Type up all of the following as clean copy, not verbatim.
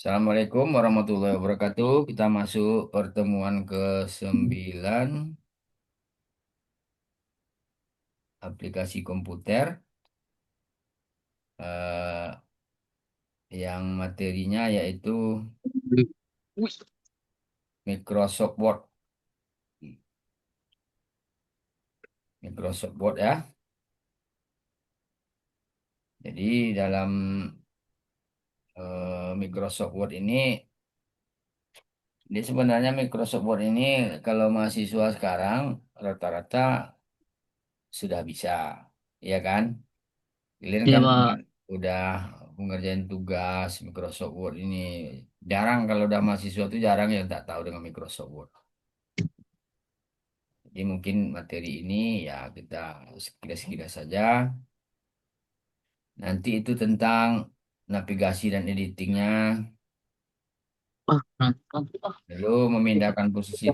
Assalamualaikum warahmatullahi wabarakatuh. Kita masuk pertemuan ke-9 aplikasi komputer eh, yang materinya yaitu Wih, Microsoft Word. Microsoft Word ya. Jadi dalam Microsoft Word ini sebenarnya Microsoft Word ini kalau mahasiswa sekarang rata-rata sudah bisa, ya kan? Kalian iya kan Pak. udah mengerjain tugas Microsoft Word ini. Jarang kalau udah mahasiswa itu jarang yang tak tahu dengan Microsoft Word. Jadi mungkin materi ini ya kita sekilas-sekilas saja. Nanti itu tentang navigasi dan editingnya. Nanti Pak. Lalu memindahkan posisi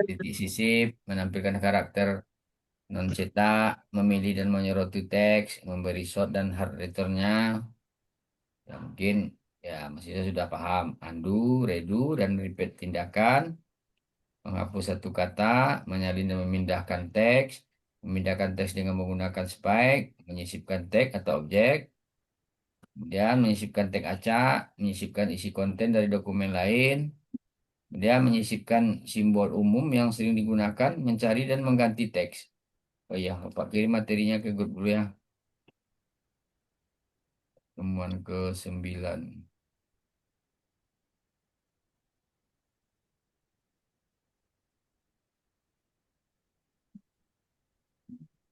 titik sisip, menampilkan karakter non cetak, memilih dan menyoroti teks, memberi short dan hard returnnya. Ya mungkin ya mahasiswa sudah paham. Undo, redo, dan repeat tindakan. Menghapus satu kata, menyalin dan memindahkan teks, memindahkan teks dengan menggunakan spike, menyisipkan teks atau objek, kemudian menyisipkan teks acak, menyisipkan isi konten dari dokumen lain, kemudian menyisipkan simbol umum yang sering digunakan, mencari dan mengganti teks. Oh iya, Pak kirim materinya ke grup dulu ya. Temuan ke-9.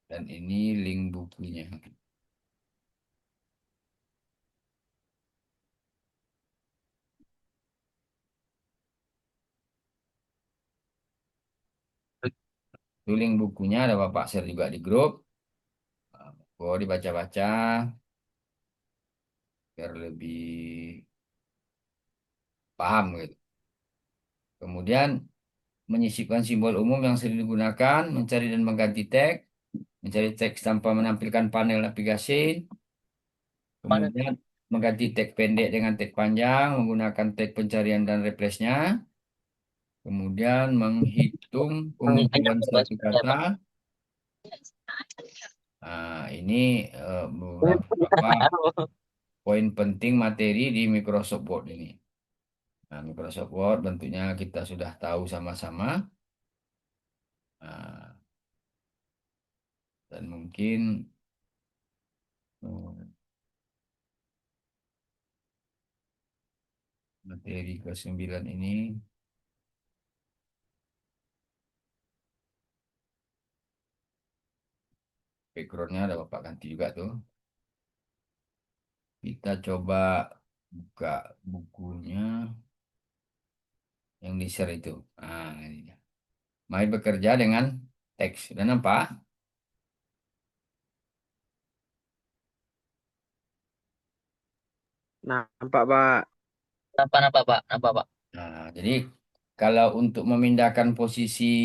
Dan ini link bukunya. Itu link bukunya ada Bapak share juga di grup. Oh, dibaca-baca biar lebih paham gitu. Kemudian menyisipkan simbol umum yang sering digunakan, mencari dan mengganti teks, mencari teks tanpa menampilkan panel navigasi, Pada kemudian mengganti teks pendek dengan teks panjang, menggunakan teks pencarian dan replace-nya, kemudian menghitung penelitiannya pengumpulan bebas satu ya kata. Pak. Nah, ini beberapa poin penting materi di Microsoft Word ini. Nah, Microsoft Word bentuknya kita sudah tahu sama-sama. Nah, dan mungkin eh, materi ke-9 ini backgroundnya ada Bapak ganti juga tuh. Kita coba buka bukunya yang di share itu. Nah, ini dia. Mari bekerja dengan teks. Sudah nampak? Nampak, Pak. Apa Pak? Apa Pak? Nah, jadi kalau untuk memindahkan posisi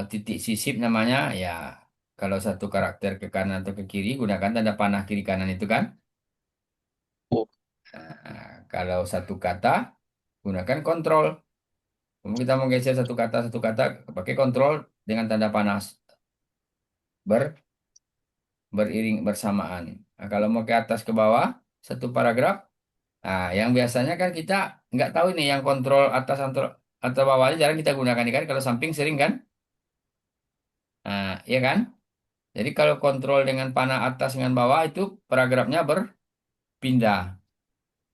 titik sisip namanya, ya kalau satu karakter ke kanan atau ke kiri, gunakan tanda panah kiri kanan itu kan. Oh, Nah, kalau satu kata, gunakan kontrol. Kalau kita mau geser satu kata, pakai kontrol dengan tanda panas beriring bersamaan. Nah, kalau mau ke atas ke bawah, satu paragraf. Nah, yang biasanya kan kita nggak tahu ini yang kontrol atas atau bawahnya jarang kita gunakan ini kan. Kalau samping sering kan? Nah, iya kan? Jadi kalau kontrol dengan panah atas dengan bawah itu paragrafnya berpindah.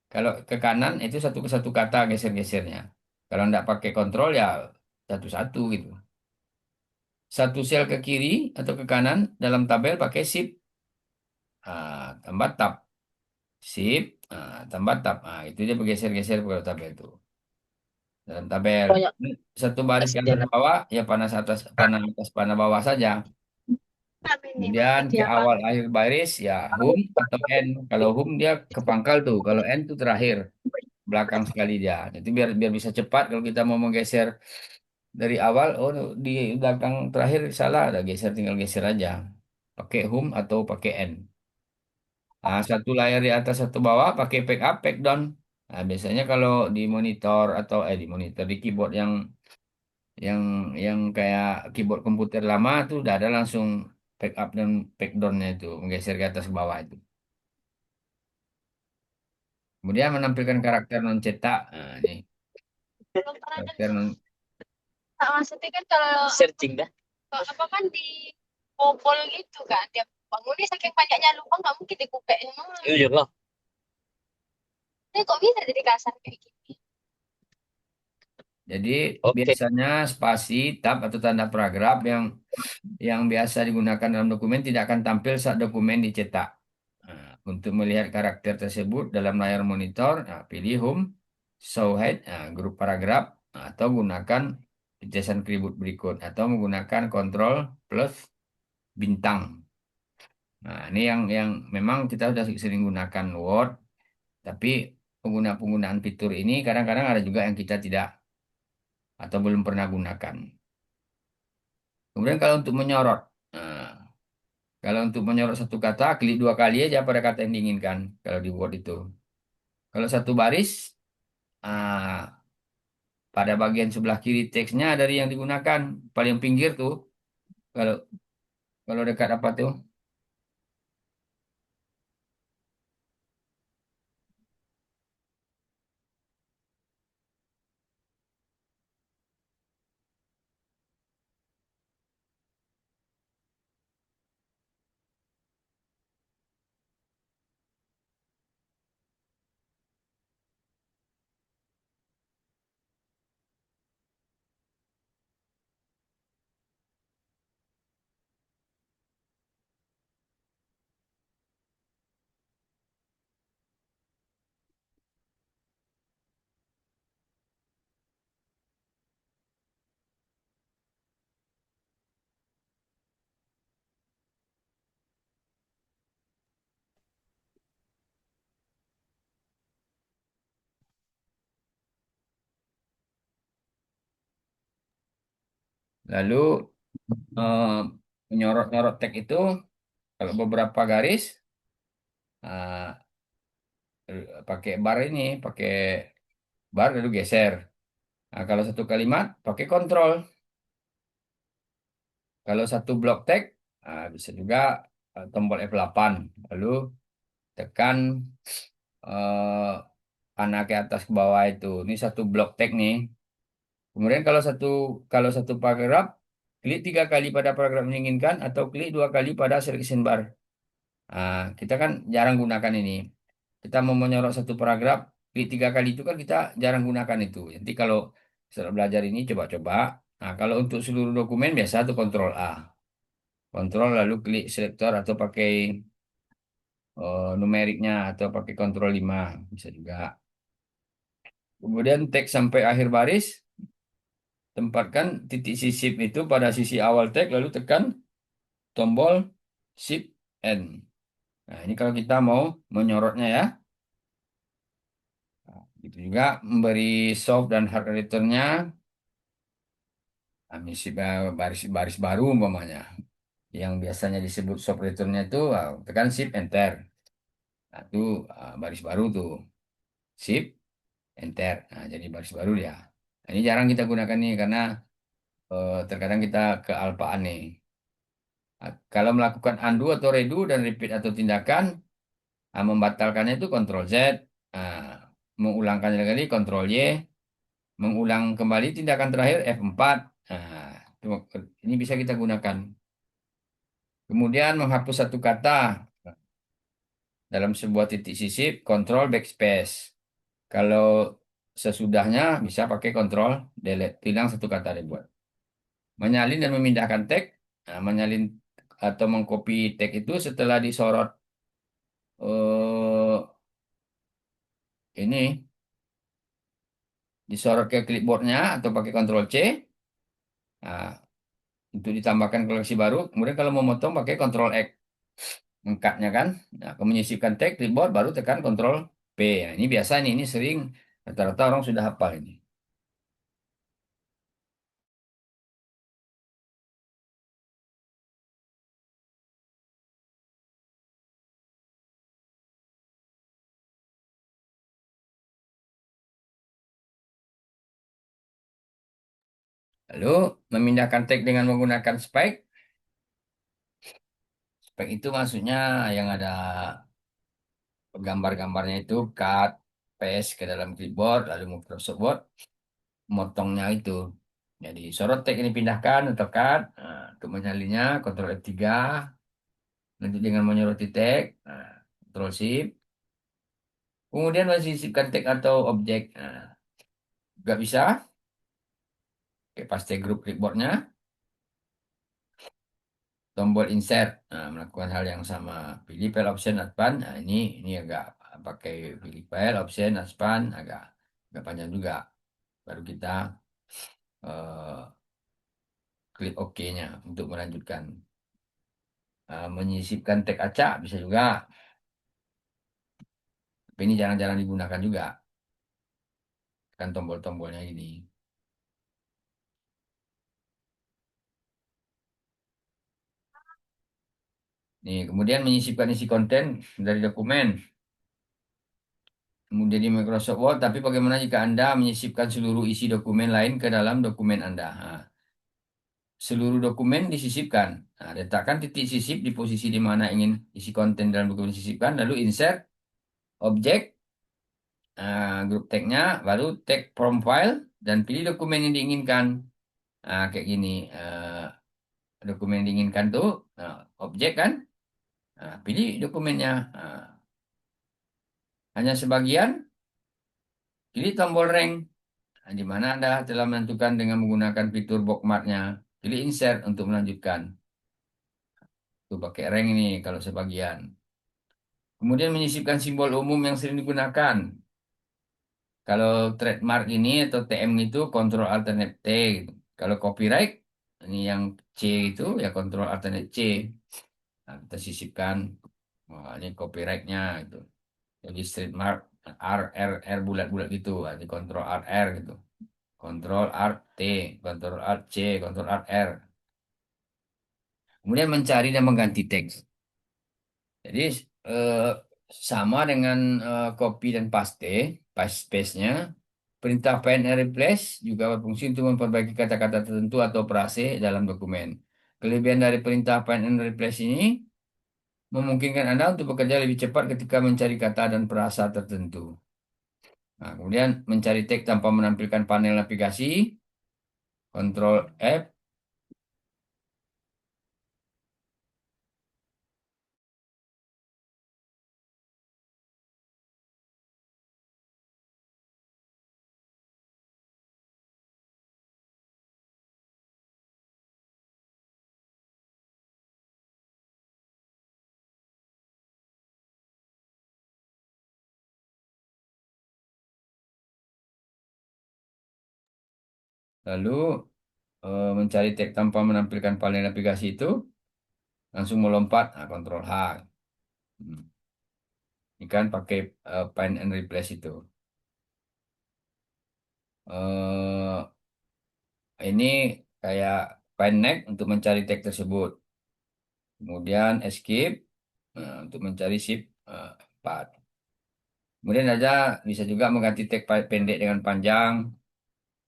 Kalau ke kanan itu satu ke satu kata geser-gesernya. Kalau nggak pakai kontrol ya satu-satu gitu. Satu sel ke kiri atau ke kanan dalam tabel pakai shift, tambah tab, shift, tambah tab. Itu dia bergeser-geser pada tabel itu. Dalam tabel banyak satu baris ke atas kasihan. bawah ya panah atas panah bawah saja. Kemudian ke awal akhir baris ya home atau end. Kalau home dia ke pangkal tuh, kalau end tuh terakhir belakang sekali dia. Jadi biar biar bisa cepat kalau kita mau menggeser dari awal, oh di belakang terakhir salah, ada geser tinggal geser aja. Pakai home atau pakai end. Nah, satu layar di atas satu bawah pakai back up, back down. Nah, biasanya kalau di monitor atau di monitor di keyboard yang yang kayak keyboard komputer lama tuh udah ada langsung back up dan back down-nya itu menggeser ke atas ke bawah itu. Kemudian menampilkan karakter non cetak. Nah, ini Belum pernah karakter dengar. non Nah, maksudnya kan kalau Searching dah. kalau apa kan di bobol gitu kan tiap bangunnya saking banyaknya lubang nggak mungkin dikupek semua. Iya lah. Ini kok bisa jadi kasar kayak gini? Jadi Oke. biasanya spasi, tab atau tanda paragraf yang biasa digunakan dalam dokumen tidak akan tampil saat dokumen dicetak. Nah, untuk melihat karakter tersebut dalam layar monitor, nah, pilih Home, Show Head, nah, grup paragraf, atau gunakan tulisan keribut berikut, atau menggunakan Ctrl plus bintang. Nah, ini yang memang kita sudah sering gunakan Word, tapi penggunaan fitur ini kadang-kadang ada juga yang kita tidak atau belum pernah gunakan. Kemudian kalau untuk menyorot, nah, kalau untuk menyorot satu kata, klik dua kali aja pada kata yang diinginkan kalau di Word itu. Kalau satu baris, ah, pada bagian sebelah kiri teksnya dari yang digunakan paling pinggir tuh. Kalau kalau dekat apa tuh? Lalu eh, menyorot-nyorot teks itu kalau beberapa garis pakai bar ini, pakai bar lalu geser. Nah, kalau satu kalimat pakai kontrol. Kalau satu blok teks bisa juga tombol F8. Lalu tekan eh, panah ke atas ke bawah itu. Ini satu blok teks nih. Kemudian kalau satu paragraf, klik tiga kali pada paragraf yang diinginkan atau klik dua kali pada selection bar. Kita kan jarang gunakan ini. Kita mau menyorot satu paragraf, klik tiga kali itu kan kita jarang gunakan itu. Nanti kalau setelah belajar ini coba-coba. Nah, kalau untuk seluruh dokumen biasa tuh Kontrol A. Kontrol lalu klik selektor atau pakai numeriknya atau pakai Kontrol 5 bisa juga. Kemudian teks sampai akhir baris, tempatkan titik sisip itu pada sisi awal teks lalu tekan tombol Shift N. Nah, ini kalau kita mau menyorotnya ya. Itu juga memberi soft dan hard editornya, misi baris-baris baru umpamanya. Yang biasanya disebut soft editornya itu tekan Shift Enter. Nah, itu baris baru tuh. Shift Enter. Nah, jadi baris baru dia. Nah, ini jarang kita gunakan nih karena terkadang kita kealpaan nih. Nah, kalau melakukan undo atau redo dan repeat atau tindakan, membatalkannya itu Ctrl Z, nah, mengulangkannya lagi Ctrl Y, mengulang kembali tindakan terakhir F4. Nah, ini bisa kita gunakan. Kemudian menghapus satu kata dalam sebuah titik sisip, Ctrl Backspace. Kalau sesudahnya bisa pakai Ctrl Delete, hilang satu kata dibuat. Menyalin dan memindahkan teks, menyalin atau mengcopy teks itu setelah disorot eh, ini disorot ke clipboardnya atau pakai Ctrl C. Nah, untuk ditambahkan koleksi baru. Kemudian kalau mau motong pakai Ctrl X. Mengcutnya kan. Nah, kalau menyisipkan teks clipboard baru tekan Ctrl P. Nah, ini biasa nih, ini sering rata-rata orang sudah hafal ini. Lalu memindahkan tag dengan menggunakan spike. Spike itu maksudnya yang ada gambar-gambarnya itu cut, paste ke dalam clipboard, lalu Microsoft Word, motongnya itu. Jadi sorot tag ini pindahkan atau cut. Nah, untuk menyalinnya, Ctrl F3. Nanti dengan menyoroti tag, nah, Ctrl Shift. Kemudian mensisipkan tag atau objek. Nah, nggak bisa, oke, paste grup clipboardnya. Tombol insert, nah, melakukan hal yang sama. Pilih file option advance. Nah, ini agak pakai pilih file option advance agak panjang juga. Baru kita eh, klik OK-nya untuk melanjutkan. Menyisipkan tag acak bisa juga. Tapi ini jarang-jarang digunakan juga. Kan tombol-tombolnya ini. Nih, kemudian menyisipkan isi konten dari dokumen. Kemudian di Microsoft Word, tapi bagaimana jika Anda menyisipkan seluruh isi dokumen lain ke dalam dokumen Anda? Nah, seluruh dokumen disisipkan. Nah, letakkan titik sisip di posisi di mana ingin isi konten dalam dokumen disisipkan, lalu insert objek, grup tag-nya, baru tag from file, dan pilih dokumen yang diinginkan. Nah, kayak gini, dokumen yang diinginkan tuh objek kan. Nah, pilih dokumennya. Nah, hanya sebagian, pilih tombol rank. Nah, di mana Anda telah menentukan dengan menggunakan fitur bookmarknya. Pilih insert untuk melanjutkan. Tuh pakai rank ini kalau sebagian. Kemudian menyisipkan simbol umum yang sering digunakan. Kalau trademark ini atau TM itu Control Alternate T gitu. Kalau copyright ini yang C itu ya Control Alternate C. Nah, kita sisipkan. Wah, ini copyrightnya itu. Jadi trademark R R R bulat-bulat gitu. Nah, ini Control Alt R gitu. Control Alt T, Control Alt C, Control Alt R. Kemudian mencari dan mengganti teks. Jadi eh, sama dengan copy dan paste-nya. Perintah find and replace juga berfungsi untuk memperbaiki kata-kata tertentu atau frase dalam dokumen. Kelebihan dari perintah find and replace ini memungkinkan Anda untuk bekerja lebih cepat ketika mencari kata dan frasa tertentu. Nah, kemudian mencari teks tanpa menampilkan panel navigasi, Ctrl F. Lalu mencari teks tanpa menampilkan panel navigasi itu langsung melompat, nah, Ctrl H. Hmm. Ini kan pakai find and replace itu. Eh, ini kayak find next untuk mencari teks tersebut. Kemudian escape untuk mencari shift 4. Kemudian ada bisa juga mengganti teks pendek dengan panjang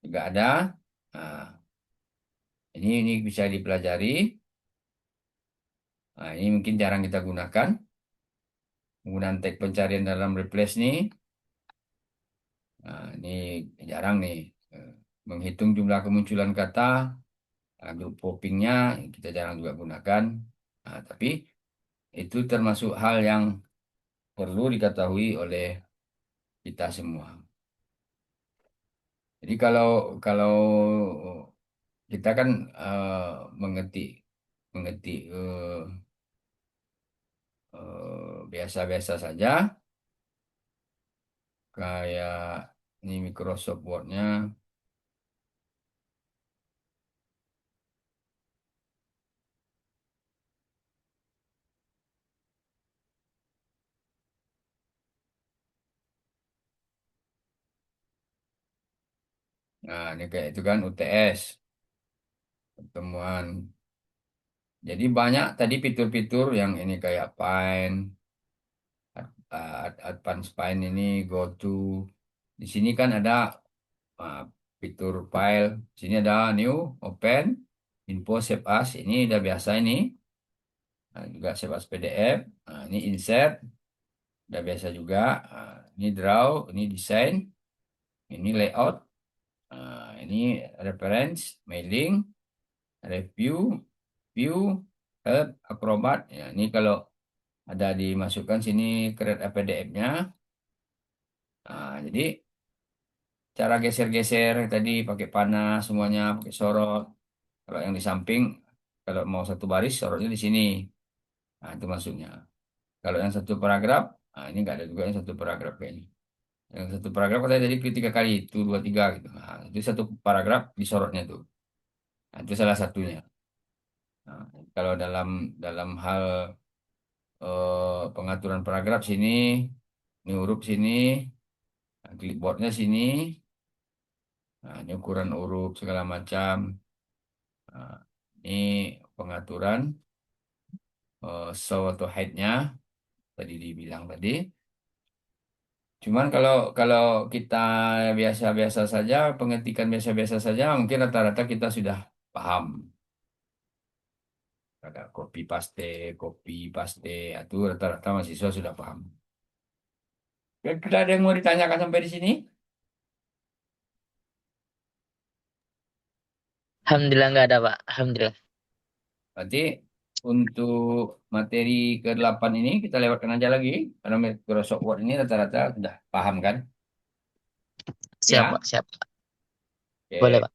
juga ada. Nah, ini bisa dipelajari. Nah, ini mungkin jarang kita gunakan. Penggunaan teks pencarian dalam replace nih. Nah, ini jarang nih. Eh, Menghitung jumlah kemunculan kata, grup poppingnya kita jarang juga gunakan. Nah, tapi itu termasuk hal yang perlu diketahui oleh kita semua. Jadi kalau kalau kita kan mengetik mengetik biasa-biasa saja, kayak ini Microsoft Word-nya. Nah, ini kayak itu kan UTS, pertemuan. Jadi banyak tadi fitur-fitur yang ini kayak Find, Advanced Find ini, Go To. Di sini kan ada fitur file. Sini ada new, open, info, save as. Ini udah biasa ini. Nah, juga save as PDF. Nah, ini insert, udah biasa juga. Nah, ini draw, ini desain, ini layout. Nah, ini reference, mailing, review, view, help, acrobat. Ya, ini kalau ada dimasukkan sini create PDF-nya. Nah, jadi cara geser-geser tadi pakai panah semuanya, pakai sorot. Kalau yang di samping, kalau mau satu baris, sorotnya di sini. Nah, itu masuknya. Kalau yang satu paragraf, nah ini nggak ada juga yang satu paragraf kayaknya. Yang satu paragraf katanya tadi tiga kali, itu dua tiga gitu. Nah, itu satu paragraf disorotnya tuh. Nah, itu salah satunya. Nah, kalau dalam dalam hal pengaturan paragraf sini, ini huruf sini, nah, clipboardnya sini, nah, ini ukuran huruf segala macam. Nah, ini pengaturan show atau height-nya tadi dibilang tadi. Cuman kalau kalau kita biasa-biasa saja, pengetikan biasa-biasa saja, mungkin rata-rata kita sudah paham. Ada copy paste, itu rata-rata mahasiswa sudah paham. Kira-kira ada yang mau ditanyakan sampai di sini? Alhamdulillah nggak ada Pak. Alhamdulillah. Berarti untuk materi ke-8 ini kita lewatkan aja lagi. Karena Microsoft Word ini rata-rata sudah paham kan? Siap Pak, Ya, siap. Boleh oke. Pak.